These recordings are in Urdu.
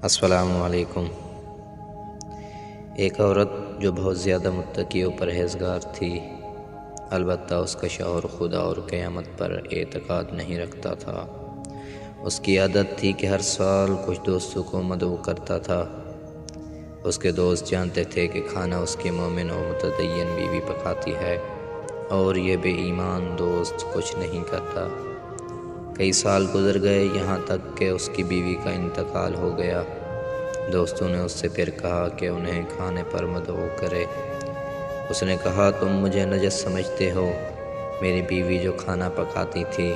السلام علیکم۔ ایک عورت جو بہت زیادہ متقی و پرہیزگار تھی، البتہ اس کا شوہر خدا اور قیامت پر اعتقاد نہیں رکھتا تھا۔ اس کی عادت تھی کہ ہر سال کچھ دوستوں کو مدعو کرتا تھا۔ اس کے دوست جانتے تھے کہ کھانا اس کی مومن و متدین بیوی پکاتی ہے اور یہ بے ایمان دوست کچھ نہیں کرتا۔ کئی سال گزر گئے، یہاں تک کہ اس کی بیوی کا انتقال ہو گیا۔ دوستوں نے اس سے پھر کہا کہ انہیں کھانے پر مدعو کرے۔ اس نے کہا، تم مجھے نجس سمجھتے ہو؟ میری بیوی جو کھانا پکاتی تھی،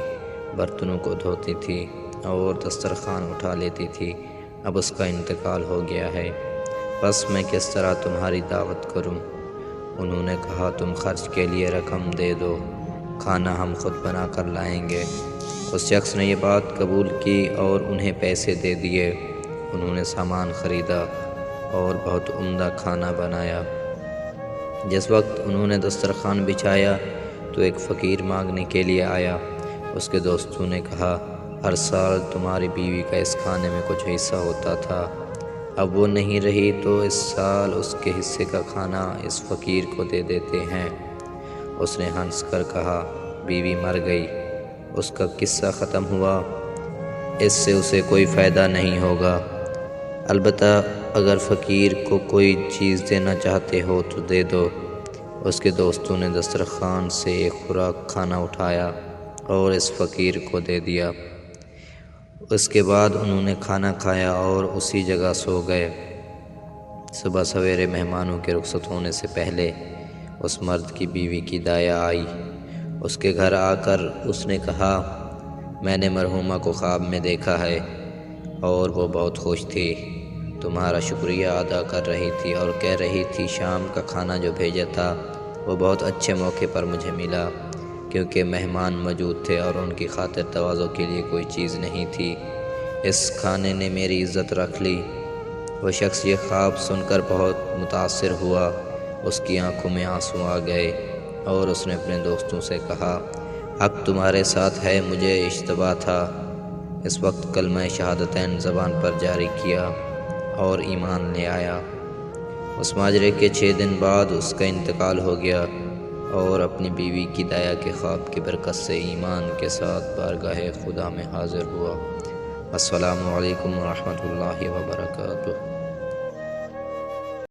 برتنوں کو دھوتی تھی اور دسترخوان اٹھا لیتی تھی، اب اس کا انتقال ہو گیا ہے، بس میں کس طرح تمہاری دعوت کروں؟ انہوں نے کہا، تم خرچ کے لیے رقم دے دو، کھانا ہم خود بنا کر لائیں گے۔ اس شخص نے یہ بات قبول کی اور انہیں پیسے دے دیے۔ انہوں نے سامان خریدا اور بہت عمدہ کھانا بنایا۔ جس وقت انہوں نے دسترخوان بچھایا تو ایک فقیر مانگنے کے لیے آیا۔ اس کے دوستوں نے کہا، ہر سال تمہاری بیوی کا اس کھانے میں کچھ حصہ ہوتا تھا، اب وہ نہیں رہی تو اس سال اس کے حصے کا کھانا اس فقیر کو دے دیتے ہیں۔ اس نے ہنس کر کہا، بیوی مر گئی، اس کا قصہ ختم ہوا، اس سے اسے کوئی فائدہ نہیں ہوگا، البتہ اگر فقیر کو کوئی چیز دینا چاہتے ہو تو دے دو۔ اس کے دوستوں نے دسترخوان سے ایک خوراک کھانا اٹھایا اور اس فقیر کو دے دیا۔ اس کے بعد انہوں نے کھانا کھایا اور اسی جگہ سو گئے۔ صبح سویرے مہمانوں کے رخصت ہونے سے پہلے اس مرد کی بیوی کی دایا آئی۔ اس کے گھر آ کر اس نے کہا، میں نے مرحومہ کو خواب میں دیکھا ہے اور وہ بہت خوش تھی، تمہارا شکریہ ادا کر رہی تھی اور کہہ رہی تھی شام کا کھانا جو بھیجا تھا وہ بہت اچھے موقع پر مجھے ملا، کیونکہ مہمان موجود تھے اور ان کی خاطر تواضع کے لیے کوئی چیز نہیں تھی، اس کھانے نے میری عزت رکھ لی۔ وہ شخص یہ خواب سن کر بہت متاثر ہوا، اس کی آنکھوں میں آنسو آ گئے اور اس نے اپنے دوستوں سے کہا، حق تمہارے ساتھ ہے، مجھے اشتباہ تھا۔ اس وقت کلمہ شہادتین زبان پر جاری کیا اور ایمان لے آیا۔ اس ماجرے کے 6 دن بعد اس کا انتقال ہو گیا اور اپنی بیوی کی دایا کے خواب کی برکت سے ایمان کے ساتھ بارگاہ خدا میں حاضر ہوا۔ السلام علیکم ورحمۃ اللہ وبرکاتہ۔